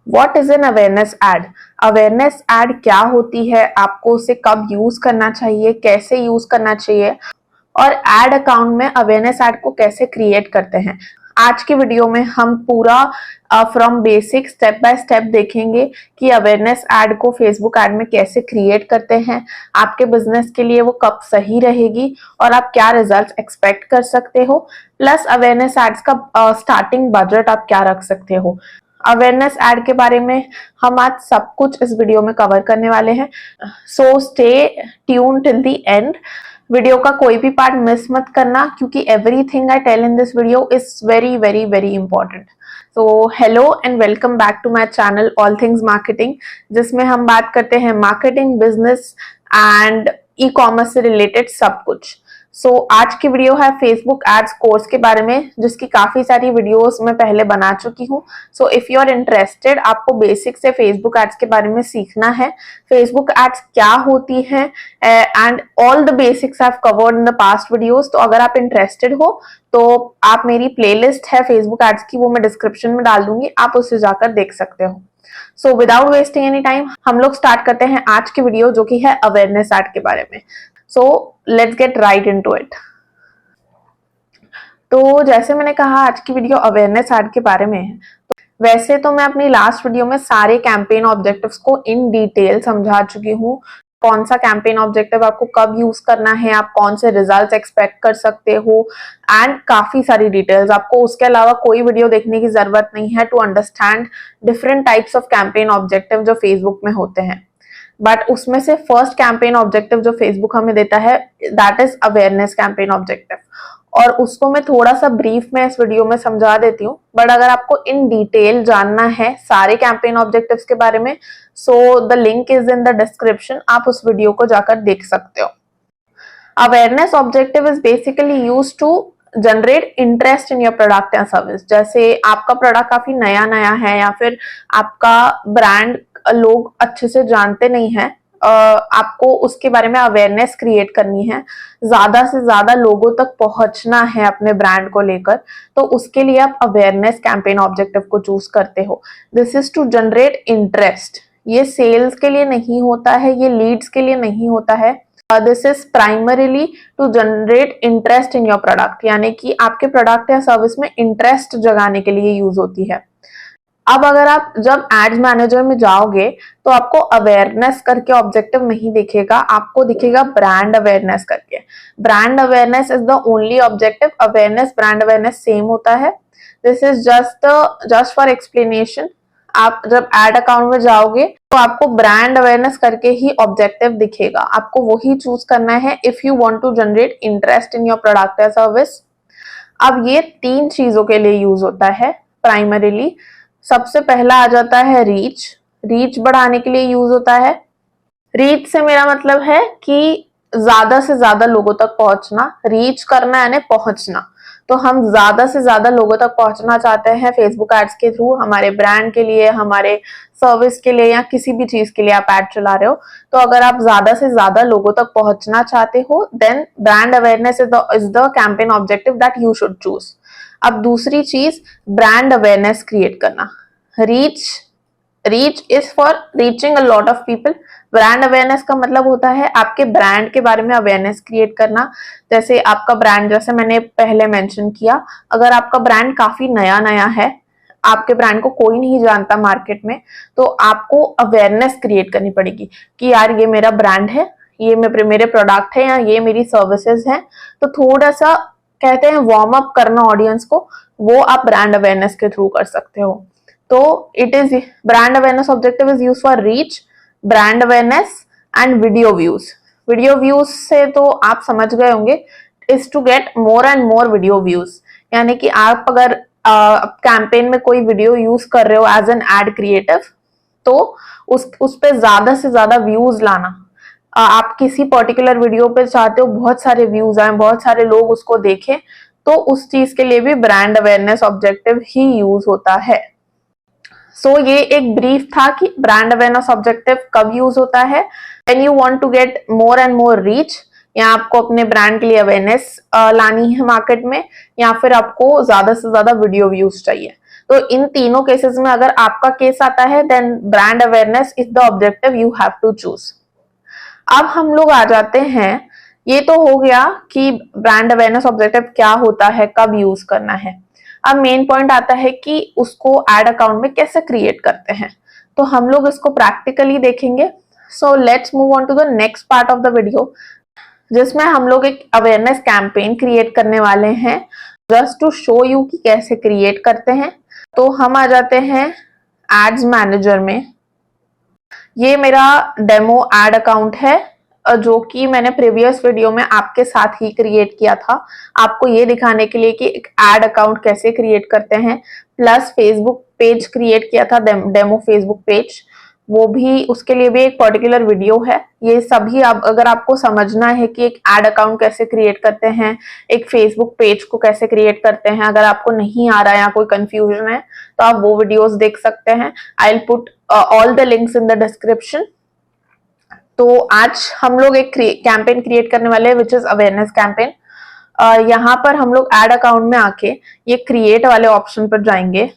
What is an awareness ad? Awareness ad क्या होती है, आपको उसे कब यूज करना चाहिए, कैसे यूज करना चाहिए, और एड अकाउंट में अवेयरनेस एड को कैसे क्रिएट करते हैं। आज की वीडियो में हम पूरा from basic step by step देखेंगे कि अवेयरनेस एड को फेसबुक एड में कैसे क्रिएट करते हैं, आपके बिजनेस के लिए वो कब सही रहेगी और आप क्या रिजल्ट्स एक्सपेक्ट कर सकते हो, प्लस अवेयरनेस एड्स का स्टार्टिंग बजट आप क्या रख सकते हो। अवेयरनेस एड के बारे में हम आज सब कुछ इस वीडियो में कवर करने वाले हैं, so stay tuned till the end. Video का कोई भी पार्ट मिस मत करना क्योंकि everything I tell in this video is very very very important. तो hello and welcome back to my channel all things marketing, जिसमें हम बात करते हैं marketing, business and e commerce से रिलेटेड सब कुछ। आज की वीडियो है फेसबुक एड्स कोर्स के बारे में, जिसकी काफी सारी वीडियोस मैं पहले बना चुकी हूँ। इफ यू आर इंटरेस्टेड, आपको बेसिक से फेसबुक एड्स के बारे में सीखना है, फेसबुक एड्स क्या होती है and all the basics I have covered in the past videos. तो अगर आप इंटरेस्टेड हो तो आप मेरी प्लेलिस्ट है फेसबुक एड्स की, वो मैं डिस्क्रिप्शन में डाल दूंगी, आप उससे जाकर देख सकते हो। विदाउट वेस्टिंग एनी टाइम हम लोग स्टार्ट करते हैं आज की वीडियो, जो कि है अवेयरनेस एड के बारे में। Let's get right into it. तो जैसे मैंने कहा, आज की वीडियो अवेयरनेस एड के बारे में है। तो वैसे तो मैं अपनी लास्ट वीडियो में सारे कैंपेन ऑब्जेक्टिव्स को इन डिटेल समझा चुकी हूँ, कौन सा कैंपेन ऑब्जेक्टिव आपको कब यूज करना है, आप कौन से रिजल्ट्स एक्सपेक्ट कर सकते हो, एंड काफी सारी डिटेल्स। आपको उसके अलावा कोई वीडियो देखने की जरूरत नहीं है to understand different types of campaign objective जो फेसबुक में होते हैं। बट उसमें से फर्स्ट कैंपेन ऑब्जेक्टिव जो फेसबुक हमें देता है, that is awareness campaign objective, और उसको मैं थोड़ा सा ब्रीफ में इस वीडियो में समझा देती हूँ। बट अगर आपको इन डिटेल जानना है सारे कैंपेन ऑब्जेक्टिव्स के बारे में, so the link is in the description, आप उस वीडियो को जाकर देख सकते हो। Awareness objective is basically used to generate interest in your product या सर्विस। जैसे आपका प्रोडक्ट काफी नया नया है या फिर आपका ब्रांड लोग अच्छे से जानते नहीं है, आपको उसके बारे में अवेयरनेस क्रिएट करनी है, ज्यादा से ज्यादा लोगों तक पहुंचना है अपने ब्रांड को लेकर, तो उसके लिए आप अवेयरनेस कैंपेन ऑब्जेक्टिव को चूज करते हो। This is to generate interest. ये सेल्स के लिए नहीं होता है, ये लीड्स के लिए नहीं होता है। This is primarily to generate interest in your product, यानी कि आपके प्रोडक्ट या सर्विस में इंटरेस्ट जगाने के लिए यूज होती है। अब अगर आप जब एड्स मैनेजर में जाओगे तो आपको अवेयरनेस करके ऑब्जेक्टिव नहीं दिखेगा, आपको दिखेगा ब्रांड अवेयरनेस करके। Brand awareness is the only objective. Awareness brand awareness same होता है। This is just for explanation. आप जब एड अकाउंट में जाओगे तो आपको ब्रांड अवेयरनेस करके ही ऑब्जेक्टिव दिखेगा, आपको वही चूज करना है if you want to generate interest in your product या सर्विस। अब ये तीन चीजों के लिए यूज होता है प्राइमरीली। सबसे पहला आ जाता है रीच। रीच बढ़ाने के लिए यूज होता है। रीच से मेरा मतलब है कि ज्यादा से ज्यादा लोगों तक पहुंचना। रीच करना यानी पहुंचना। तो हम ज्यादा से ज्यादा लोगों तक पहुंचना चाहते हैं फेसबुक एड्स के थ्रू, हमारे ब्रांड के लिए, हमारे सर्विस के लिए, या किसी भी चीज के लिए आप एड चला रहे हो। तो अगर आप ज्यादा से ज्यादा लोगों तक पहुंचना चाहते हो, then brand awareness is the campaign objective that you should choose. अब दूसरी चीज, ब्रांड अवेयरनेस क्रिएट करना। Reach is for reaching a lot of people. Brand awareness का मतलब होता है आपके ब्रांड के बारे में अवेयरनेस क्रिएट करना। जैसे आपका ब्रांड, जैसे मैंने पहले मेंशन किया, अगर आपका ब्रांड काफी नया नया है, आपके ब्रांड को कोई नहीं जानता मार्केट में, तो आपको अवेयरनेस क्रिएट करनी पड़ेगी कि यार ये मेरा ब्रांड है, ये मेरे प्रोडक्ट है, या ये मेरी सर्विसेज है। तो थोड़ा सा कहते हैं वार्म अप करना ऑडियंस को, वो आप ब्रांड अवेयरनेस के थ्रू कर सकते हो। तो it is brand awareness objective is use for reach, brand awareness and video views. Video views से तो आप समझ गए होंगे, is to get more and more video views. यानी कि आप अगर कैंपेन में कोई वीडियो यूज कर रहे हो एज एन एड क्रिएटिव, तो उस पे ज्यादा से ज्यादा व्यूज लाना। आप किसी पर्टिकुलर वीडियो पे चाहते हो बहुत सारे व्यूज आए, बहुत सारे लोग उसको देखें, तो उस चीज के लिए भी ब्रांड अवेयरनेस ऑब्जेक्टिव ही यूज होता है। ये एक ब्रीफ था कि ब्रांड अवेयरनेस ऑब्जेक्टिव कब यूज होता है। When you want to get more and more reach, या आपको अपने ब्रांड के लिए अवेयरनेस लानी है मार्केट में, या फिर आपको ज्यादा से ज्यादा वीडियो व्यूज चाहिए। तो इन तीनों केसेस में अगर आपका केस आता है then brand awareness is the objective you have to choose. अब हम लोग आ जाते हैं, ये तो हो गया कि ब्रांड अवेयरनेस ऑब्जेक्टिव क्या होता है, कब यूज करना है। अब मेन पॉइंट आता है कि उसको एड अकाउंट में कैसे क्रिएट करते हैं, तो हम लोग इसको प्रैक्टिकली देखेंगे। So let's move on to the next part of the video, जिसमें हम लोग एक अवेयरनेस कैंपेन क्रिएट करने वाले हैं जस्ट टू शो यू कि कैसे क्रिएट करते हैं। तो हम आ जाते हैं एड्स मैनेजर में। ये मेरा डेमो एड अकाउंट है जो कि मैंने प्रीवियस वीडियो में आपके साथ ही क्रिएट किया था, आपको ये दिखाने के लिए कि एक एड अकाउंट कैसे क्रिएट करते हैं, प्लस फेसबुक पेज क्रिएट किया था, डेमो फेसबुक पेज, वो भी, उसके लिए भी एक पर्टिकुलर वीडियो है। ये सभी अगर आपको समझना है कि एक एड अकाउंट कैसे क्रिएट करते हैं, एक फेसबुक पेज को कैसे क्रिएट करते हैं, अगर आपको नहीं आ रहा है या कोई कंफ्यूजन है तो आप वो वीडियोस देख सकते हैं। I will put all the links in the description. तो आज हम लोग एक कैंपेन क्रिएट करने वाले हैं विच इज अवेयरनेस कैंपेन। यहाँ पर हम लोग एड अकाउंट में आके ये क्रिएट वाले ऑप्शन पर जाएंगे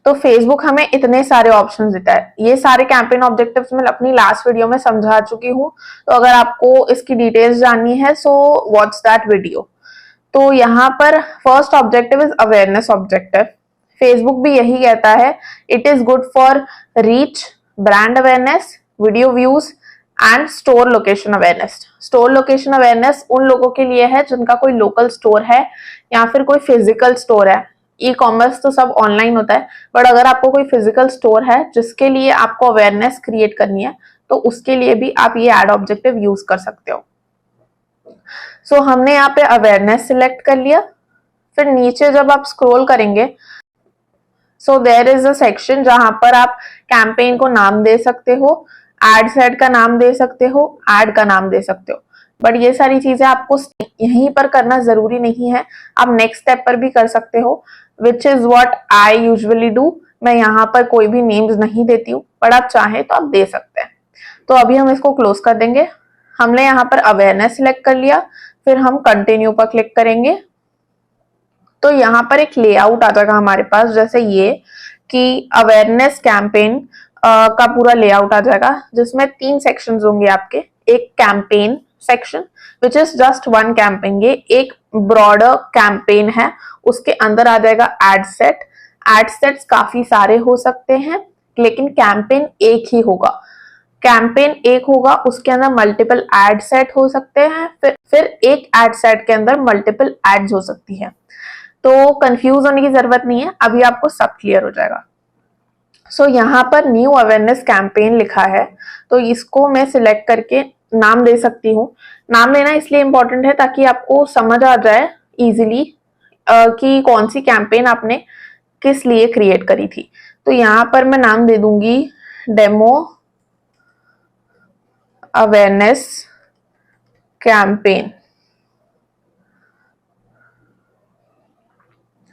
तो फेसबुक हमें इतने सारे ऑप्शन देता है। ये सारे कैंपेन ऑब्जेक्टिव्स मैं अपनी लास्ट वीडियो में समझा चुकी हूँ, तो अगर आपको इसकी डिटेल्स जाननी है सो वॉच दैट वीडियो। तो यहाँ पर first objective is awareness objective. Facebook भी यही कहता है, it is good for reach, brand awareness, video views and store location awareness. Store location awareness उन लोगों के लिए है जिनका कोई लोकल स्टोर है या फिर कोई फिजिकल स्टोर है। ई कॉमर्स तो सब ऑनलाइन होता है, बट अगर आपको कोई फिजिकल स्टोर है जिसके लिए आपको अवेयरनेस क्रिएट करनी है तो उसके लिए भी आप ये एड ऑब्जेक्टिव यूज कर सकते हो। सो हमने यहाँ पे अवेयरनेस सिलेक्ट कर लिया। फिर नीचे जब आप स्क्रॉल करेंगे so there is a section जहां पर आप कैंपेन को नाम दे सकते हो, एड सेट का नाम दे सकते हो, एड का नाम दे सकते हो, बट ये सारी चीजें आपको यहीं पर करना जरूरी नहीं है, आप नेक्स्ट स्टेप पर भी कर सकते हो, which is what I usually do. मैं यहाँ पर कोई भी नेम्स नहीं देती हूँ, बट आप चाहें तो आप दे सकते हैं। तो अभी हम इसको क्लोज कर देंगे। हमने यहाँ पर अवेयरनेस सिलेक्ट कर लिया, फिर हम कंटिन्यू पर क्लिक करेंगे तो यहाँ पर एक लेआउट आ जाएगा हमारे पास, जैसे ये कि अवेयरनेस कैंपेन का पूरा लेआउट आ जाएगा, जिसमें 3 सेक्शंस होंगे आपके। एक campaign section which is just one campaign, ये एक ब्रॉडर कैंपेन है, उसके अंदर आ जाएगा एड सेट। एड सेट्स काफी सारे हो सकते हैं लेकिन कैंपेन एक ही होगा। कैंपेन एक होगा, उसके अंदर मल्टीपल एड सेट हो सकते हैं, फिर एक एड सेट के अंदर मल्टीपल एड्स हो सकती है। तो कंफ्यूज होने की जरूरत नहीं है, अभी आपको सब क्लियर हो जाएगा। सो यहाँ पर न्यू अवेयरनेस कैंपेन लिखा है, तो इसको मैं सिलेक्ट करके नाम दे सकती हूँ। नाम लेना इसलिए इंपॉर्टेंट है ताकि आपको समझ आ जाए इजीली कि कौन सी कैंपेन आपने किस लिए क्रिएट करी थी। तो यहाँ पर मैं नाम दे दूंगी demo awareness campaign,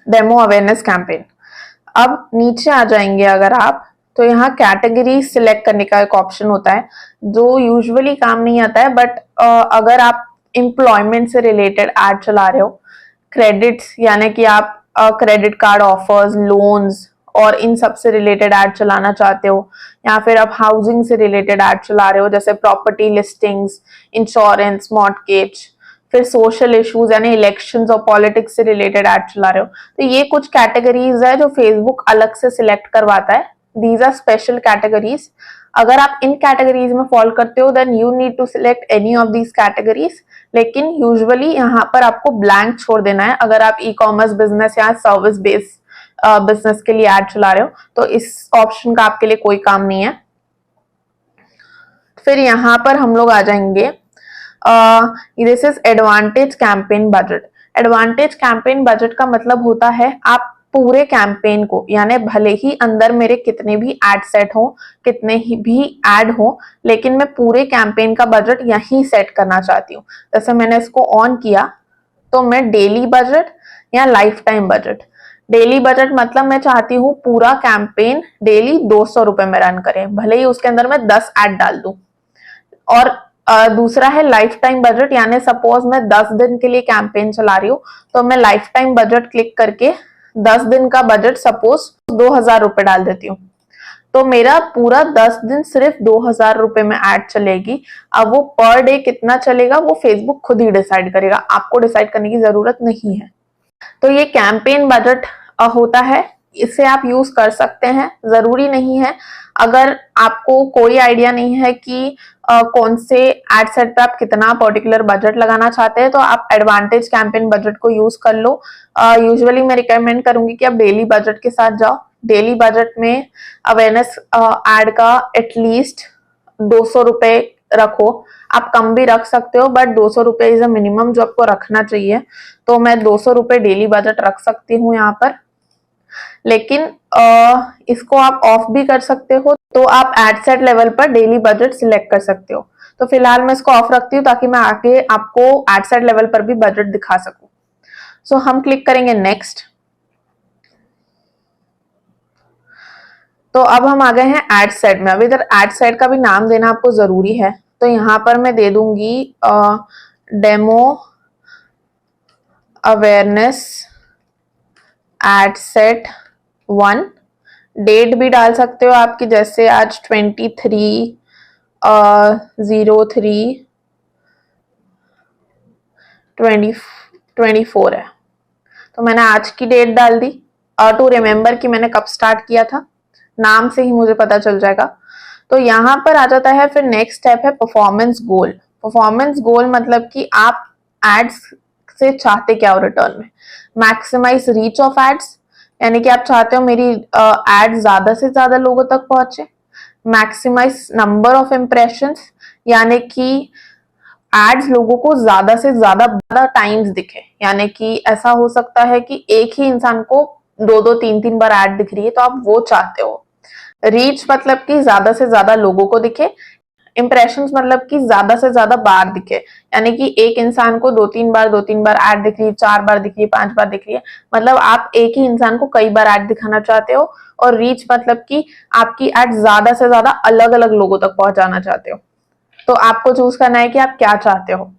demo awareness campaign. अब नीचे आ जाएंगे अगर आप, तो यहाँ कैटेगरी सिलेक्ट करने का एक ऑप्शन होता है जो यूजुअली काम नहीं आता है, बट अगर आप एम्प्लॉयमेंट से रिलेटेड एड चला रहे हो, क्रेडिट्स यानी कि आप क्रेडिट कार्ड ऑफर्स, लोन्स और इन सब से रिलेटेड एड चलाना चाहते हो, या फिर आप हाउसिंग से रिलेटेड एड चला रहे हो जैसे प्रॉपर्टी लिस्टिंग्स, इंश्योरेंस, मॉर्टगेज, फिर सोशल इश्यूज यानी इलेक्शंस और पॉलिटिक्स से रिलेटेड एड चला रहे हो, तो ये कुछ कैटेगरीज है जो फेसबुक अलग से सिलेक्ट करवाता है। These are special categories. अगर आप इन कैटेगरीज में फॉलो करते हो then you need to select any of these categories, लेकिन यूजुअली यहाँ पर आपको ब्लैंक छोड़ देना है अगर आप ई कॉमर्स बिजनेस या सर्विस बेस्ड बिजनेस के लिए एड चला रहे हो, तो इस ऑप्शन का आपके लिए कोई काम नहीं है। फिर यहाँ पर हम लोग आ जाएंगे, this is advantage campaign budget. Advantage campaign budget का मतलब होता है आप पूरे कैंपेन को, यानी भले ही अंदर मेरे कितने भी एड सेट हो, कितने ही भी एड हो, लेकिन मैं पूरे कैंपेन का बजट यही सेट करना चाहती हूँ। जैसे मैंने इसको ऑन किया तो मैं डेली बजट या life time budget, daily budget मतलब मैं चाहती हूँ पूरा कैंपेन डेली 200 रुपए में रन करें, भले ही उसके अंदर मैं 10 एड डाल दूं। और दूसरा है लाइफ टाइम बजट, यानी सपोज मैं 10 दिन के लिए कैंपेन चला रही हूँ तो मैं लाइफ टाइम बजट क्लिक करके 10 दिन का बजट सपोज 2000 रुपए डाल देती हूँ, तो मेरा पूरा 10 दिन सिर्फ 2000 रुपए में ऐड चलेगी। अब वो पर डे कितना चलेगा वो फेसबुक खुद ही डिसाइड करेगा, आपको डिसाइड करने की जरूरत नहीं है। तो ये कैंपेन बजट होता है, इसे आप यूज कर सकते हैं, जरूरी नहीं है। अगर आपको कोई आइडिया नहीं है कि कौन से एड सेट पे आप कितना पर्टिकुलर बजट लगाना चाहते हैं, तो आप एडवांटेज कैंपेन बजट को यूज कर लो। यूजुअली मैं रिकमेंड करूंगी कि आप डेली बजट के साथ जाओ। डेली बजट में अवेयरनेस एड का एटलीस्ट 200 रुपए रखो, आप कम भी रख सकते हो, बट 200 रुपए इज अ मिनिमम जो आपको रखना चाहिए। तो मैं 200 रुपए डेली बजट रख सकती हूँ यहाँ पर, लेकिन इसको आप ऑफ भी कर सकते हो, तो आप एड सेट लेवल पर डेली बजट सिलेक्ट कर सकते हो। तो फिलहाल मैं इसको ऑफ रखती हूँ ताकि मैं आगे आपको एड सेट लेवल पर भी बजट दिखा सकूं। सो हम क्लिक करेंगे नेक्स्ट। तो अब हम आ गए हैं एड सेट में। अब इधर एड सेट का भी नाम देना आपको जरूरी है, तो यहाँ पर मैं दे दूंगी demo awareness ad set 1। Date भी डाल सकते हो आपकी, जैसे आज 23/03/2024 है, तो मैंने आज की डेट डाल दी। टू रिमेम्बर कि मैंने कब स्टार्ट किया था, नाम से ही मुझे पता चल जाएगा। तो यहाँ पर आ जाता है फिर नेक्स्ट स्टेप है परफॉर्मेंस गोल। परफॉर्मेंस गोल मतलब कि आप एड्स से चाहते क्या हो रिटर्न में। मैक्सिमाइज रीच ऑफ एड्स, यानी कि आप चाहते हो मेरी एड ज्यादा से ज्यादा लोगों तक पहुंचे। मैक्सिमाइज नंबर ऑफ इम्प्रेशंस, यानी कि एड्स लोगों को ज्यादा से ज्यादा टाइम्स दिखे, यानी कि ऐसा हो सकता है कि एक ही इंसान को 2-2 3-3 बार एड दिख रही है, तो आप वो चाहते हो। रीच मतलब कि ज्यादा से ज्यादा लोगों को दिखे। इंप्रेशंस मतलब कि ज्यादा से ज्यादा बार दिखे, यानी कि एक इंसान को 2-3 बार ऐड दिख रही है, 4 बार दिख रही है, 5 बार दिख रही है, मतलब आप एक ही इंसान को कई बार ऐड दिखाना चाहते हो। और रीच मतलब कि आपकी ऐड ज्यादा से ज्यादा अलग अलग लोगों तक पहुंचाना चाहते हो। तो आपको चूज करना है कि आप क्या चाहते हो।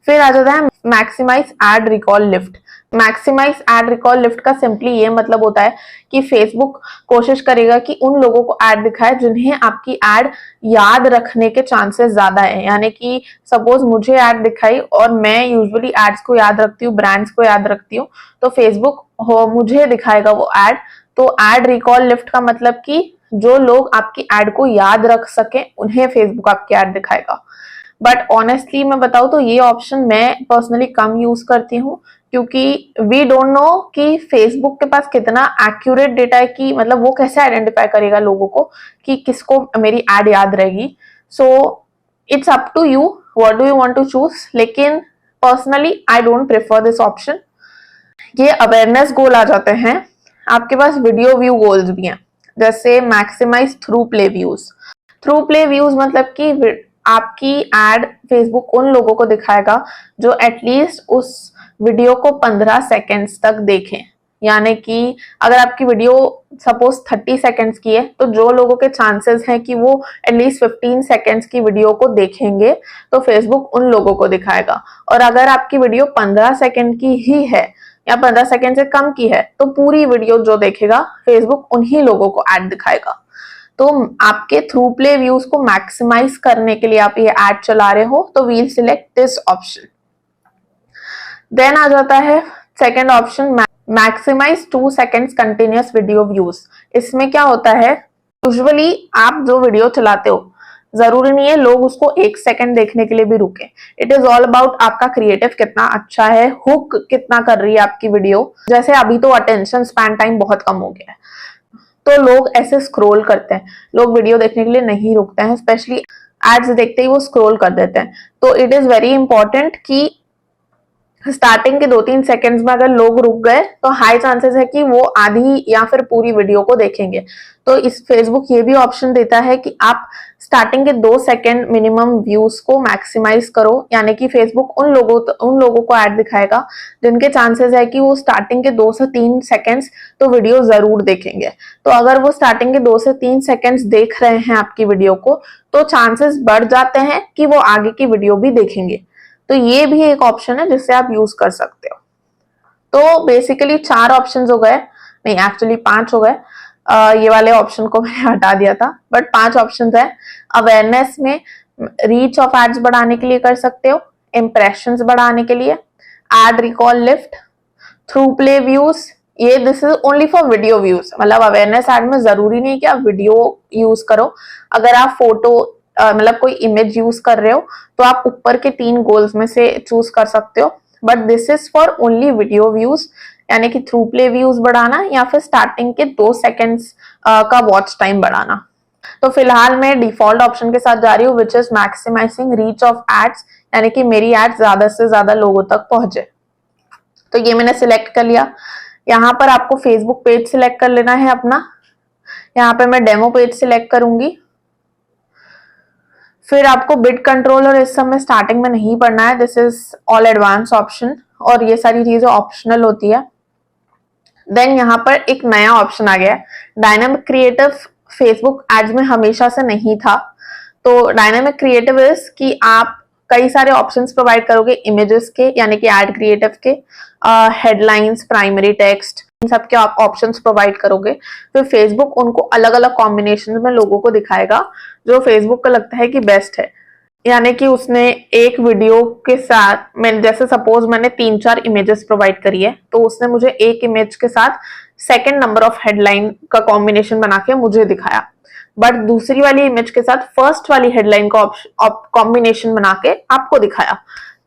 फिर आ जाता है maximise ad recall lift. Maximise ad recall lift का सिंपली ये मतलब होता है कि फेसबुक कोशिश करेगा कि उन लोगों को एड दिखाए जिन्हें आपकी एड याद रखने के चांसेस ज्यादा है। यानी कि सपोज मुझे एड दिखाई और मैं यूजुअली एड्स को याद रखती हूँ, ब्रांड्स को याद रखती हूँ, तो फेसबुक मुझे दिखाएगा वो एड। तो एड रिकॉल लिफ्ट का मतलब कि जो लोग आपकी एड को याद रख सके उन्हें फेसबुक आपकी एड दिखाएगा। बट ऑनेस्टली मैं बताऊं तो ये ऑप्शन मैं पर्सनली कम यूज करती हूँ, क्योंकि वी डोंट नो कि फेसबुक के पास कितना एक्यूरेट डेटा है, कि मतलब वो कैसे आइडेंटिफाई करेगा लोगों को कि किसको मेरी एड याद रहेगी। So it's up to you what do you want to choose, लेकिन personally I don't prefer this option. ये अवेयरनेस गोल आ जाते हैं। आपके पास वीडियो व्यू गोल्स भी हैं, जैसे maximise through play views. Through play views मतलब कि आपकी एड फेसबुक उन लोगों को दिखाएगा जो एटलीस्ट उस वीडियो को 15 सेकेंड्स तक देखें। यानी कि अगर आपकी वीडियो सपोज 30 सेकेंड्स की है, तो जो लोगों के चांसेस हैं कि वो एटलीस्ट 15 सेकेंड्स की वीडियो को देखेंगे, तो फेसबुक उन लोगों को दिखाएगा। और अगर आपकी वीडियो 15 सेकेंड की ही है या 15 सेकेंड से कम की है, तो पूरी वीडियो जो देखेगा फेसबुक उन्हीं लोगों को एड दिखाएगा। तो आपके थ्रू प्ले व्यूज को मैक्सिमाइज करने के लिए आप ये एड चला रहे हो, तो we'll select this option. Then आ जाता है second option, maximize 2 seconds continuous video views. इसमें क्या होता है, यूजुअली आप जो वीडियो चलाते हो जरूरी नहीं है लोग उसको 1 सेकेंड देखने के लिए भी रुके। इट इज ऑल अबाउट आपका क्रिएटिव कितना अच्छा है, हुक कितना कर रही है आपकी वीडियो। जैसे अभी तो अटेंशन स्पैन टाइम बहुत कम हो गया है, तो लोग ऐसे स्क्रॉल करते हैं, लोग वीडियो देखने के लिए नहीं रुकते हैं, स्पेशली एड्स देखते ही वो स्क्रॉल कर देते हैं। तो इट इज वेरी इंपॉर्टेंट कि स्टार्टिंग के 2-3 सेकंड्स में अगर लोग रुक गए, तो हाई चांसेस है कि वो आधी या फिर पूरी वीडियो को देखेंगे। तो इस फेसबुक ये भी ऑप्शन देता है कि आप स्टार्टिंग के 2 सेकंड मिनिमम व्यूज को मैक्सिमाइज करो, यानी कि फेसबुक उन लोगों को ऐड दिखाएगा जिनके चांसेस है कि वो स्टार्टिंग के 2 से 3 सेकंड्स तो वीडियो जरूर देखेंगे। तो अगर वो स्टार्टिंग के 2 से 3 सेकंड्स देख रहे हैं आपकी वीडियो को, तो चांसेस बढ़ जाते हैं कि वो आगे की वीडियो भी देखेंगे। तो ये भी एक ऑप्शन है जिससे आप यूज कर सकते हो। तो बेसिकली 4 ऑप्शंस हो गए, नहीं एक्चुअली 5 हो गए। ये वाले ऑप्शन को मैंने हटा दिया था, बट 5 ऑप्शंस है। अवेयरनेस में रीच ऑफ एड्स बढ़ाने के लिए कर सकते हो, इंप्रेशंस बढ़ाने के लिए, ad recall lift, through play views, ये this is only for video views, मतलब अवेयरनेस एड में जरूरी नहीं कि आप वीडियो यूज करो। अगर आप फोटो मतलब कोई इमेज यूज कर रहे हो तो आप ऊपर के 3 गोल्स में से चूज कर सकते हो, but this is for only video views, यानी कि थ्रू प्ले व्यूज बढ़ाना या फिर स्टार्टिंग के 2 सेकेंड्स का वॉच टाइम बढ़ाना। तो फिलहाल मैं डिफॉल्ट ऑप्शन के साथ जा रही हूँ, which is maximising reach of ads, यानी कि मेरी एड ज्यादा से ज्यादा लोगों तक पहुंचे। तो ये मैंने सिलेक्ट कर लिया। यहाँ पर आपको फेसबुक पेज सिलेक्ट कर लेना है अपना, यहाँ पे मैं डेमो पेज सिलेक्ट करूंगी। फिर आपको बिड कंट्रोल और इस सब में स्टार्टिंग में नहीं पढ़ना है, this is all advance option, और ये सारी चीजें ऑप्शनल होती है। देन यहाँ पर एक नया ऑप्शन आ गया है, डायनामिक क्रिएटिव फेसबुक एड्स में हमेशा से नहीं था। तो डायनामिक क्रिएटिव इज कि आप कई सारे ऑप्शंस प्रोवाइड करोगे इमेजेस के, यानी कि एड क्रिएटिव के, हेडलाइंस, प्राइमरी टेक्स्ट, इन सब के आप ऑप्शंस प्रोवाइड करोगे। फिर फेसबुक उनको अलग अलग कॉम्बिनेशन में लोगों को दिखाएगा जो फेसबुक को लगता है कि बेस्ट है। यानी कि उसने एक वीडियो के साथ, मैं जैसे सपोज मैंने 3-4 इमेजेस प्रोवाइड करी है, तो उसने मुझे एक इमेज के साथ सेकेंड नंबर ऑफ हेडलाइन का कॉम्बिनेशन बना के मुझे दिखाया, बट दूसरी वाली इमेज के साथ फर्स्ट वाली हेडलाइन का कॉम्बिनेशन बना के आपको दिखाया।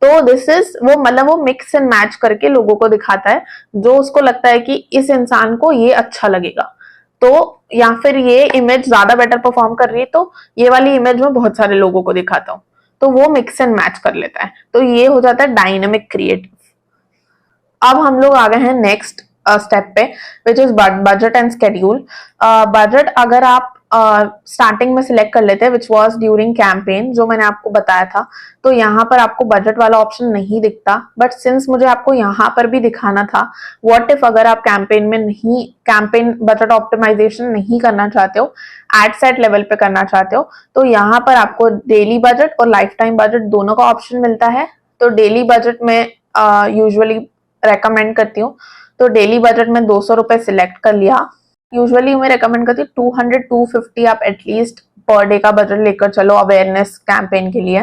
तो दिस इज वो, मतलब वो मिक्स एंड मैच करके लोगों को दिखाता है जो उसको लगता है कि इस इंसान को ये अच्छा लगेगा। तो या फिर ये इमेज ज्यादा बेटर परफॉर्म कर रही है तो ये वाली इमेज में बहुत सारे लोगों को दिखाता हूँ, तो वो मिक्स एंड मैच कर लेता है। तो ये हो जाता है डायनामिक क्रिएटिव। अब हम लोग आ गए हैं नेक्स्ट स्टेप पे, which is budget and schedule. Budget अगर आप स्टार्टिंग में सिलेक्ट कर लेते हैं, विच वॉज ड्यूरिंग कैंपेन, जो मैंने आपको बताया था, तो यहाँ पर आपको बजट वाला ऑप्शन नहीं दिखता, बट सिंस मुझे आपको यहाँ पर भी दिखाना था, व्हाट इफ अगर आप कैंपेन में नहीं, कैंपेन बजट ऑप्टिमाइजेशन नहीं करना चाहते हो, एड सेट लेवल पे करना चाहते हो, तो यहाँ पर आपको डेली बजट और लाइफ टाइम बजट दोनों का ऑप्शन मिलता है। तो डेली बजट में यूजुअली रेकमेंड करती हूँ, तो डेली बजट में 200 रुपए सिलेक्ट कर लिया। यूजुअली मैं रेकमेंड करती हूँ 200-250 आप एटलीस्ट पर डे का बजट लेकर चलो अवेयरनेस कैंपेन के लिए।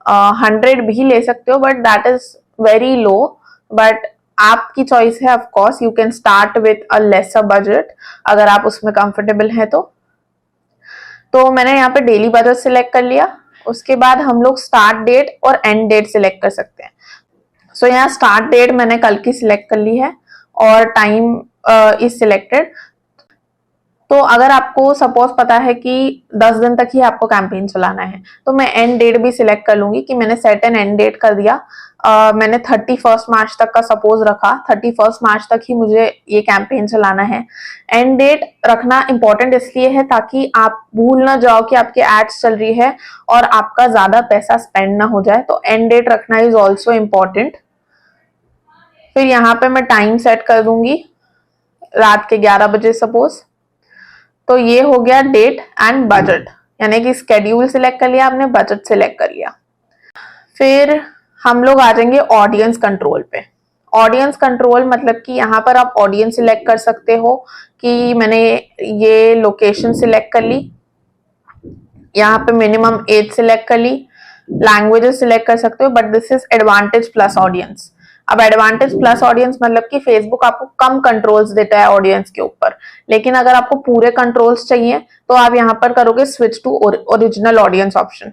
100 भी ले सकते हो, but that is very low, but आपकी चॉइस है। Of course you can start with a lesser budget अगर आप उसमें कंफर्टेबल है तो मैंने यहाँ पे डेली बजट सिलेक्ट कर लिया। उसके बाद हम लोग स्टार्ट डेट और एंड डेट सिलेक्ट कर सकते हैं। सो यहाँ स्टार्ट डेट मैंने कल की सिलेक्ट कर ली है और टाइम इज सिलेक्टेड। तो अगर आपको सपोज पता है कि 10 दिन तक ही आपको कैंपेन चलाना है, तो मैं एंड डेट भी सिलेक्ट कर लूंगी कि मैंने सेट एंड एंड डेट कर दिया। मैंने 31 मार्च तक का सपोज रखा, 31 मार्च तक ही मुझे ये कैंपेन चलाना है। एंड डेट रखना इंपॉर्टेंट इसलिए है ताकि आप भूल ना जाओ कि आपकी एड्स चल रही है और आपका ज्यादा पैसा स्पेंड ना हो जाए, तो एंड डेट रखना इज ऑल्सो इम्पॉर्टेंट। फिर यहाँ पे मैं टाइम सेट कर दूंगी रात के 11 बजे सपोज। तो ये हो गया डेट एंड बजट, यानी कि स्केड्यूल सिलेक्ट कर लिया आपने, बजट सिलेक्ट कर लिया। फिर हम लोग आ जाएंगे ऑडियंस कंट्रोल पे। ऑडियंस कंट्रोल मतलब कि यहाँ पर आप ऑडियंस सिलेक्ट कर सकते हो कि मैंने ये लोकेशन सिलेक्ट कर ली, यहाँ पे मिनिमम एज सिलेक्ट कर ली, लैंग्वेजेस सिलेक्ट कर सकते हो, but this is advantage plus audience. अब एडवांटेज प्लस ऑडियंस मतलब कि फेसबुक आपको कम कंट्रोल्स देता है ऑडियंस के ऊपर, लेकिन अगर आपको पूरे कंट्रोल्स चाहिए तो आप यहाँ पर करोगे switch to original audience option,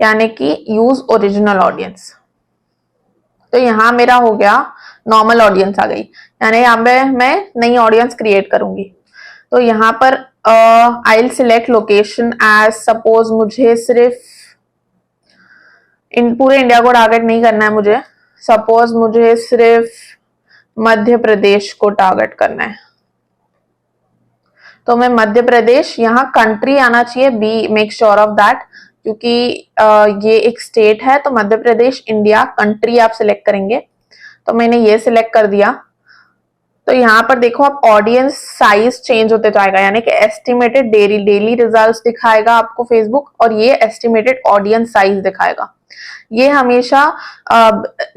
यानी कि यूज ओरिजिनल ऑडियंस। तो यहाँ मेरा हो गया नॉर्मल ऑडियंस आ गई, यानी यहाँ पे मैं नई ऑडियंस क्रिएट करूंगी। तो यहाँ पर I will select location as suppose मुझे सिर्फ पूरे इंडिया को टारगेट नहीं करना है, मुझे सपोज मुझे सिर्फ मध्य प्रदेश को टारगेट करना है, तो मैं मध्य प्रदेश, यहाँ कंट्री आना चाहिए, be make sure of that, क्योंकि ये एक स्टेट है। तो मध्य प्रदेश इंडिया कंट्री आप सिलेक्ट करेंगे, तो मैंने ये सिलेक्ट कर दिया। तो यहाँ पर देखो आप ऑडियंस साइज चेंज होते जाएगा, यानी कि एस्टिमेटेड डेली रिजल्ट्स दिखाएगा आपको फेसबुक, और ये एस्टिमेटेड ऑडियंस साइज दिखाएगा। ये हमेशा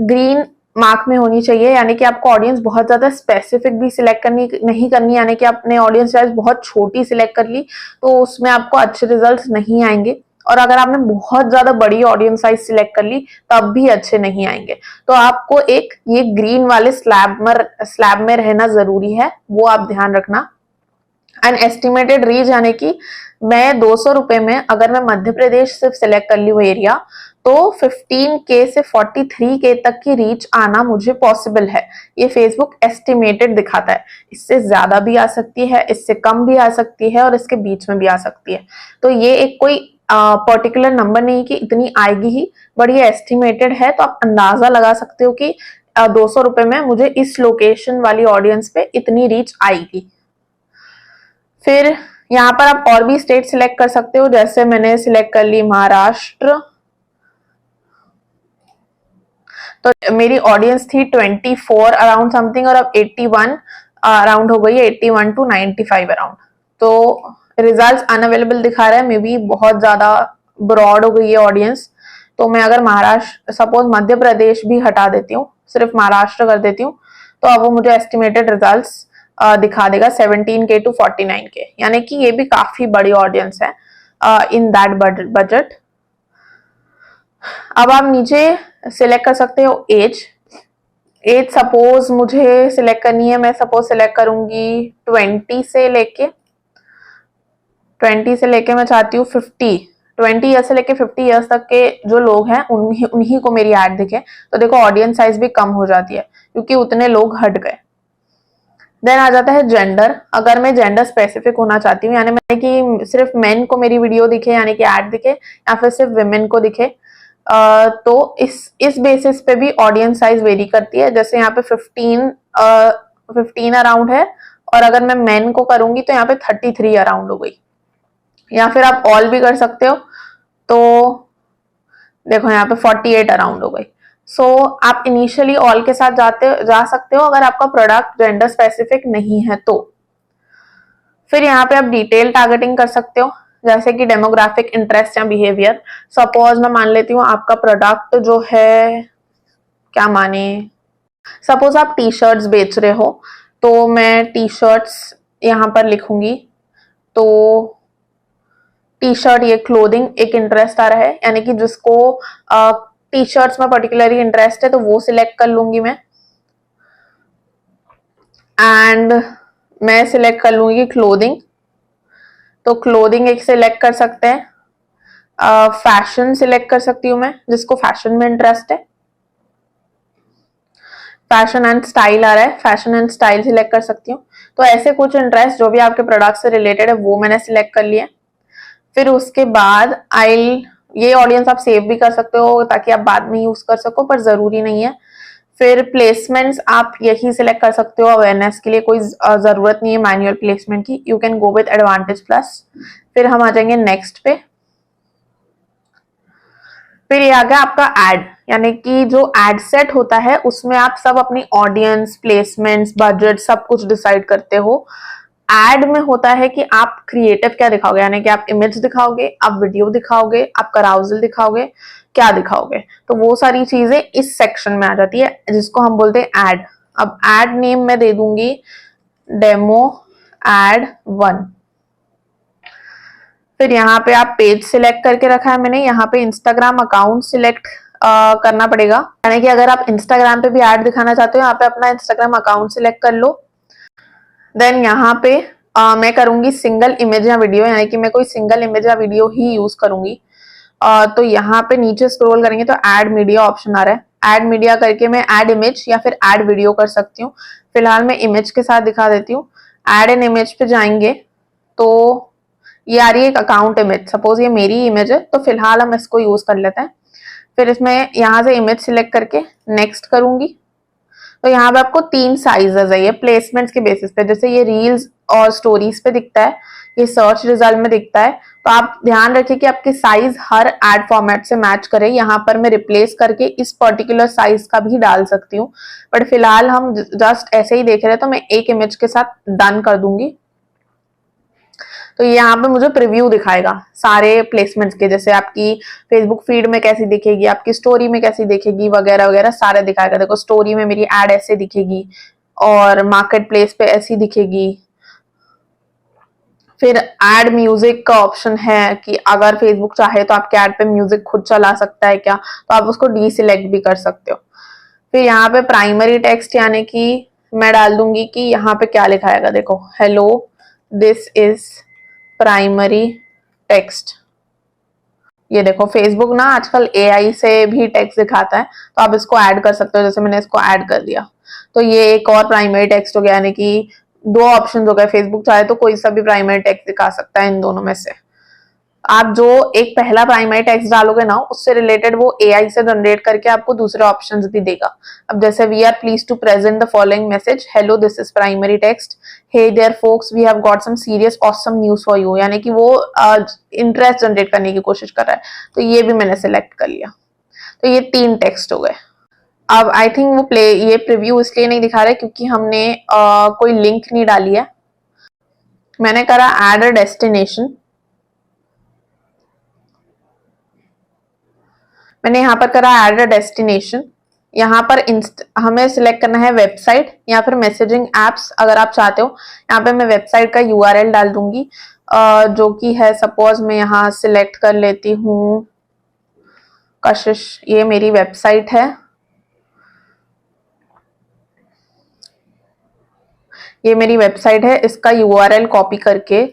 ग्रीन मार्क में होनी चाहिए, यानी कि आपको ऑडियंस बहुत ज्यादा स्पेसिफिक भी सिलेक्ट करनी नहीं करनी, यानी कि आपने ऑडियंस साइज बहुत छोटी सिलेक्ट कर ली तो उसमें आपको अच्छे रिजल्ट्स नहीं आएंगे, और अगर आपने बहुत ज्यादा बड़ी ऑडियंस साइज सिलेक्ट कर ली तब भी अच्छे नहीं आएंगे। तो आपको एक ये ग्रीन वाले स्लैब में रहना जरूरी है, वो आप ध्यान रखना। एंड एस्टिमेटेड रीच, यानी कि मैं 200 रुपए में अगर मैं मध्य प्रदेश सिर्फ सिलेक्ट कर ली वो एरिया, तो 15K से 43K तक की रीच आना मुझे पॉसिबल है। ये फेसबुक एस्टिमेटेड दिखाता है, इससे ज्यादा भी आ सकती है, इससे कम भी आ सकती है और इसके बीच में भी आ सकती है। तो ये एक कोई पर्टिकुलर नंबर नहीं कि इतनी आएगी ही, बट ये एस्टिमेटेड है, तो आप अंदाजा लगा सकते हो कि 200 रुपए में मुझे इस लोकेशन वाली ऑडियंस पे इतनी रीच आएगी। फिर यहाँ पर आप और भी स्टेट सिलेक्ट कर सकते हो, जैसे मैंने सिलेक्ट कर ली महाराष्ट्र, तो मेरी ऑडियंस थी 24 अराउंड समथिंग और अब 81 अराउंड हो गई है, 81 to 95 अराउंड। तो रिजल्ट्स अनअवेलेबल दिखा रहा है, मे बी बहुत ज्यादा ब्रॉड हो गई है ऑडियंस। तो मैं अगर महाराष्ट्र, सपोज मध्य प्रदेश भी हटा देती हूँ, सिर्फ महाराष्ट्र कर देती हूँ, तो अब वो मुझे एस्टिमेटेड रिजल्ट्स दिखा देगा 17K to 49K, यानी कि ये भी काफी बड़ी ऑडियंस है इन दैट बजट। अब आप नीचे सिलेक्ट कर सकते हो एज सपोज मुझे सिलेक्ट करनी है, मैं सपोज सिलेक्ट करूंगी 20 से लेके मैं चाहती हूँ 20 ईयर्स से लेके 50 ईयर्स तक के जो लोग हैं उन्हीं को मेरी ऐड दिखे। तो देखो ऑडियंस साइज भी कम हो जाती है क्योंकि उतने लोग हट गए। देन आ जाता है जेंडर, अगर मैं जेंडर स्पेसिफिक होना चाहती हूँ, यानी मैंने कि सिर्फ मेन को मेरी वीडियो दिखे यानी कि ऐड दिखे, या फिर सिर्फ विमेन को दिखे, तो इस बेसिस पे भी ऑडियंस साइज वेरी करती है। जैसे यहाँ पे 15 अराउंड है, और अगर मैं मेन को करूंगी तो यहाँ पे 33 अराउंड हो गई। या फिर आप ऑल भी कर सकते हो, तो देखो यहाँ पे 48 अराउंड हो गई। सो आप इनिशियली ऑल के साथ जा सकते हो अगर आपका प्रोडक्ट जेंडर स्पेसिफिक नहीं है तो। फिर यहाँ पे आप डिटेल टारगेटिंग कर सकते हो, जैसे कि डेमोग्राफिक, इंटरेस्ट या बिहेवियर। सपोज मैं मान लेती हूँ आपका प्रोडक्ट जो है, क्या माने, सपोज आप टी शर्ट्स बेच रहे हो, तो मैं टी शर्ट्स यहाँ पर लिखूंगी, तो टी शर्ट, ये क्लोथिंग एक इंटरेस्ट आ रहा है, यानी कि जिसको टी शर्ट्स में पर्टिकुलरली इंटरेस्ट है तो वो सिलेक्ट कर लूंगी मैं। एंड मैं सिलेक्ट कर लूंगी क्लोथिंग, तो क्लोथिंग एक सिलेक्ट कर सकते हैं। फैशन सिलेक्ट कर सकती हूँ मैं, जिसको फैशन में इंटरेस्ट है। फैशन एंड स्टाइल आ रहा है, फैशन एंड स्टाइल सिलेक्ट कर सकती हूँ। तो ऐसे कुछ इंटरेस्ट जो भी आपके प्रोडक्ट से रिलेटेड है वो मैंने सिलेक्ट कर लिया। फिर उसके बाद ये ऑडियंस आप सेव भी कर सकते हो ताकि आप बाद में यूज कर सको, पर जरूरी नहीं है। फिर प्लेसमेंट्स आप यही सिलेक्ट कर सकते हो अवेयरनेस के लिए, कोई जरूरत नहीं है मैनुअल प्लेसमेंट की, you can go with advantage plus. फिर हम आ जाएंगे नेक्स्ट पे। फिर ये आ गया आपका एड, यानी कि जो एड सेट होता है उसमें आप सब अपनी ऑडियंस, प्लेसमेंट्स, बजट सब कुछ डिसाइड करते हो। एड में होता है कि आप क्रिएटिव क्या दिखाओगे, यानी कि आप इमेज दिखाओगे, आप वीडियो दिखाओगे, आप कराउजल दिखाओगे, क्या दिखाओगे, तो वो सारी चीजें इस सेक्शन में आ जाती है जिसको हम बोलते हैं एड। अब एड नेम मैं दे दूंगी डेमो एड 1। फिर यहाँ पे आप पेज सिलेक्ट करके रखा है मैंने, यहाँ पे इंस्टाग्राम अकाउंट सिलेक्ट करना पड़ेगा, यानी कि अगर आप इंस्टाग्राम पे भी ऐड दिखाना चाहते हो यहाँ पे अपना इंस्टाग्राम अकाउंट सिलेक्ट कर लो। देन यहाँ पे मैं करूंगी सिंगल इमेज या वीडियो, यानी कि मैं कोई सिंगल इमेज या वीडियो ही यूज करूंगी। तो यहाँ पे नीचे स्क्रॉल करेंगे तो ऐड मीडिया ऑप्शन आ रहा है, ऐड मीडिया करके मैं ऐड इमेज या फिर ऐड वीडियो कर सकती हूँ। फिलहाल मैं इमेज के साथ दिखा देती हूँ। ऐड एन इमेज पे जाएंगे तो ये आ रही है एक अकाउंट इमेज, सपोज ये मेरी इमेज है तो फिलहाल हम इसको यूज कर लेते हैं। फिर इसमें यहाँ से इमेज सिलेक्ट करके नेक्स्ट करूंगी, तो यहाँ पे आपको 3 साइजेस है, ये प्लेसमेंट्स के बेसिस पे, जैसे ये रील्स और स्टोरीज पे दिखता है, ये सर्च रिजल्ट में दिखता है। तो आप ध्यान रखिए कि आपकी साइज हर एड फॉर्मेट से मैच करे। यहाँ पर मैं रिप्लेस करके इस पर्टिकुलर साइज का भी डाल सकती हूँ, बट फिलहाल हम जस्ट ऐसे ही देख रहे हैं तो मैं एक इमेज के साथ डन कर दूंगी। तो ये यहाँ पे मुझे प्रीव्यू दिखाएगा सारे प्लेसमेंट्स के, जैसे आपकी फेसबुक फीड में कैसी दिखेगी, आपकी स्टोरी में कैसी दिखेगी, वगैरह वगैरह सारे दिखाएगा। देखो स्टोरी में मेरी एड ऐसे दिखेगी और मार्केट प्लेस पे ऐसी दिखेगी। फिर एड म्यूजिक का ऑप्शन है कि अगर फेसबुक चाहे तो आपके एड पे म्यूजिक खुद चला सकता है क्या, तो आप उसको डीसिलेक्ट भी कर सकते हो। फिर यहाँ पे प्राइमरी टेक्स्ट यानी कि मैं डाल दूंगी कि यहाँ पे क्या लिखा आएगा। देखो hello this is primary text. ये देखो फेसबुक ना आजकल एआई से भी टेक्स्ट दिखाता है, तो आप इसको ऐड कर सकते हो। जैसे मैंने इसको ऐड कर दिया तो ये एक और प्राइमरी टेक्स्ट हो गया, यानी कि दो ऑप्शन हो गए। फेसबुक चाहे तो कोई सा भी प्राइमरी टेक्स्ट दिखा सकता है इन दोनों में से। आप जो एक पहला प्राइमरी टेक्स्ट डालोगे ना, उससे रिलेटेड वो एआई से जनरेट करके आपको दूसरे ऑप्शंस भी देगा। अब जैसे we are please to present the following message, hello this is primary text, hey there folks we have got some serious awesome news for you, यानी कि वो इंटरेस्ट जनरेट करने की कोशिश कर रहा है। तो ये भी मैंने सिलेक्ट कर लिया। तो ये 3 टेक्स्ट हो गए। अब आई थिंक वो ये प्रीव्यू इसलिए नहीं दिखा रहा है क्योंकि हमने कोई लिंक नहीं डाली है। मैंने करा एड अ डेस्टिनेशन। मैंने यहाँ पर करा एड अ डेस्टिनेशन। यहाँ पर हमें सिलेक्ट करना है वेबसाइट या फिर मैसेजिंग एप्स अगर आप चाहते हो। यहाँ पे मैं वेबसाइट का यूआरएल डाल दूंगी, जो कि है, सपोज मैं यहाँ सिलेक्ट कर लेती हूँ कशिश। ये मेरी वेबसाइट है, ये मेरी वेबसाइट है। इसका यूआरएल कॉपी करके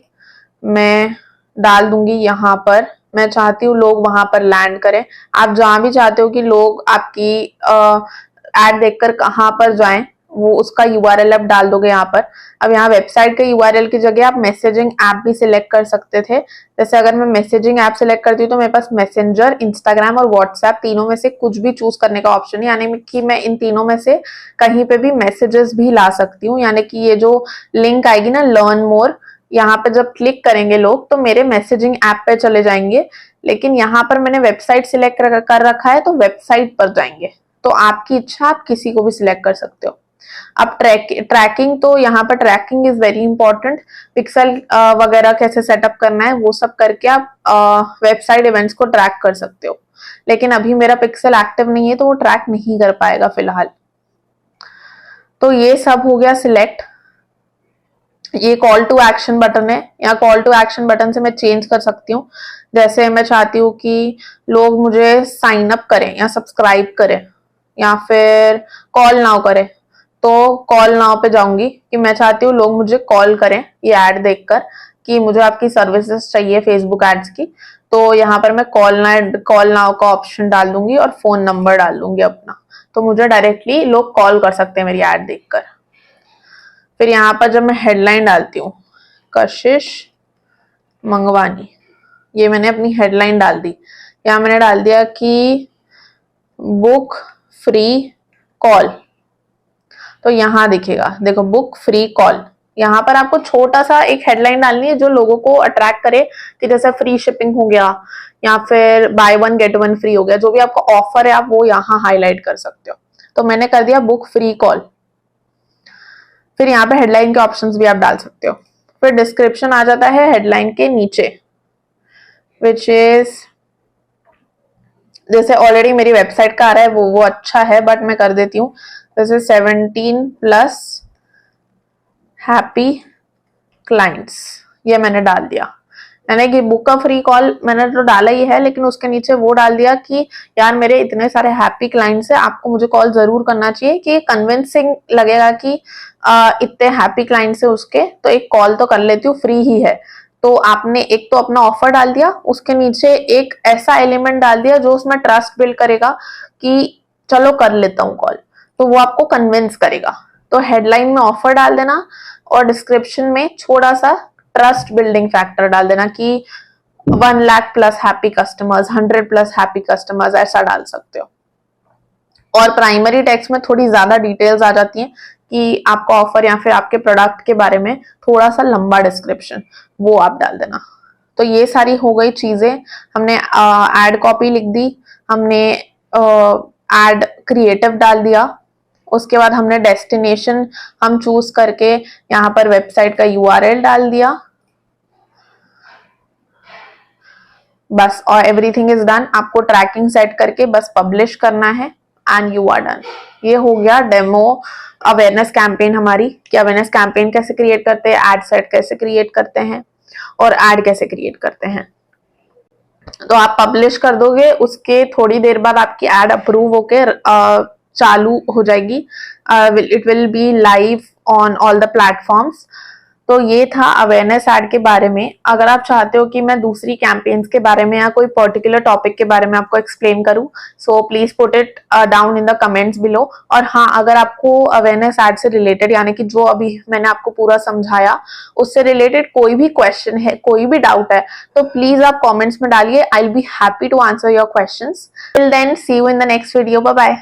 मैं डाल दूंगी यहाँ पर। मैं चाहती हूँ लोग वहां पर लैंड करें। आप जहां भी चाहते हो कि लोग आपकी एड देखकर कहाँ पर जाएं, वो उसका यूआरएल आप डाल दोगे यहाँ पर। अब यहाँ वेबसाइट के यूआरएल की जगह आप मैसेजिंग ऐप भी सिलेक्ट कर सकते थे। जैसे अगर मैं मैसेजिंग ऐप सिलेक्ट करती हूँ तो मेरे पास मैसेंजर, इंस्टाग्राम और व्हाट्सएप तीनों में से कुछ भी चूज करने का ऑप्शन है, यानी कि मैं इन तीनों में से कहीं पे भी मैसेजेस भी ला सकती हूँ। यानी कि ये जो लिंक आएगी ना लर्न मोर, यहाँ पे जब क्लिक करेंगे लोग तो मेरे मैसेजिंग ऐप पे चले जाएंगे, लेकिन यहाँ पर मैंने वेबसाइट सिलेक्ट कर रखा है तो वेबसाइट पर जाएंगे। तो आपकी इच्छा, आप किसी को भी सिलेक्ट कर सकते हो। अब ट्रैकिंग, तो यहाँ पर tracking is very important. Pixel वगैरह कैसे सेटअप करना है वो सब करके आप वेबसाइट इवेंट्स को ट्रैक कर सकते हो। लेकिन अभी मेरा पिक्सल एक्टिव नहीं है तो वो ट्रैक नहीं कर पाएगा फिलहाल। तो ये सब हो गया सिलेक्ट। ये कॉल टू एक्शन बटन है, या कॉल टू एक्शन बटन से मैं चेंज कर सकती हूँ। जैसे मैं चाहती हूँ कि लोग मुझे साइन अप करें या सब्सक्राइब करें या फिर कॉल नाउ करें, तो कॉल नाउ पे जाऊंगी कि मैं चाहती हूँ लोग मुझे कॉल करें ये ऐड देखकर कि मुझे आपकी सर्विसेज चाहिए फेसबुक एड्स की। तो यहाँ पर मैं कॉल नाउ का ऑप्शन डाल दूंगी और फोन नंबर डाल दूंगी अपना, तो मुझे डायरेक्टली लोग कॉल कर सकते हैं मेरी ऐड देखकर। फिर यहाँ पर जब मैं हेडलाइन डालती हूँ कशिश मंगवानी, ये मैंने अपनी हेडलाइन डाल दी। यहाँ मैंने डाल दिया कि बुक फ्री कॉल, तो यहाँ दिखेगा, देखो बुक फ्री कॉल। यहाँ पर आपको छोटा सा एक हेडलाइन डालनी है जो लोगों को अट्रैक्ट करे, कि जैसे फ्री शिपिंग हो गया या फिर बाय 1 गेट 1 फ्री हो गया, जो भी आपका ऑफर है आप वो यहाँ हाईलाइट कर सकते हो। तो मैंने कर दिया बुक फ्री कॉल। फिर यहाँ पे हेडलाइन के ऑप्शंस भी आप डाल सकते हो। फिर डिस्क्रिप्शन आ जाता है हेडलाइन के नीचे, विच इज, जैसे ऑलरेडी मेरी वेबसाइट का आ रहा है वो अच्छा है, बट मैं कर देती हूँ जैसे 17+ हैप्पी क्लाइंट्स, ये मैंने डाल दिया। यानी कि बुक का फ्री कॉल मैंने तो डाला ही है, लेकिन उसके नीचे वो डाल दिया कि यार मेरे इतने सारे हैप्पी क्लाइंट्स हैं, आपको मुझे कॉल जरूर करना चाहिए, कि कन्विंसिंग लगेगा कि इतने हैप्पी क्लाइंट्स है उसके, तो एक कॉल तो कर लेती हूँ, फ्री ही है। तो आपने एक तो अपना ऑफर डाल दिया, उसके नीचे एक ऐसा एलिमेंट डाल दिया जो उसमें ट्रस्ट बिल्ड करेगा कि चलो कर लेता हूँ कॉल, तो वो आपको कन्विंस करेगा। तो हेडलाइन में ऑफर डाल देना और डिस्क्रिप्शन में थोड़ा सा ट्रस्ट बिल्डिंग फैक्टर डाल देना कि 1 lakh plus happy customers, 100+ happy customers, ऐसा डाल सकते हो। और प्राइमरी टेक्स्ट में थोड़ी ज्यादा डिटेल्स आ जाती हैं कि आपका ऑफर या फिर आपके प्रोडक्ट के बारे में थोड़ा सा लंबा डिस्क्रिप्शन, वो आप डाल देना। तो ये सारी हो गई चीजें। हमने एड कॉपी लिख दी, हमने एड क्रिएटिव डाल दिया, उसके बाद हमने डेस्टिनेशन हम चूज करके यहाँ पर वेबसाइट का यूआरएल डाल दिया, बस, और एवरीथिंग इज डन। आपको ट्रैकिंग सेट करके बस पब्लिश करना है एंड यू आर डन। ये हो गया डेमो अवेयरनेस कैंपेन हमारी, कि अवेयरनेस कैंपेन कैसे क्रिएट करते हैं, एड सेट कैसे क्रिएट करते हैं और एड कैसे क्रिएट करते हैं। तो आप पब्लिश कर दोगे, उसके थोड़ी देर बाद आपकी एड अप्रूव होके चालू हो जाएगी। It will be live on all the platforms. तो ये था अवेयरनेस एड के बारे में। अगर आप चाहते हो कि मैं दूसरी कैंपेन्स के बारे में या कोई पर्टिकुलर टॉपिक के बारे में आपको एक्सप्लेन करूं, so please put it down in the comments below. और हाँ, अगर आपको अवेयरनेस एड से रिलेटेड, यानी कि जो अभी मैंने आपको पूरा समझाया उससे रिलेटेड कोई भी क्वेश्चन है, कोई भी डाउट है, तो प्लीज आप कॉमेंट्स में डालिए। I will be happy to answer your questions. Till then, see you in the next video. Bye bye.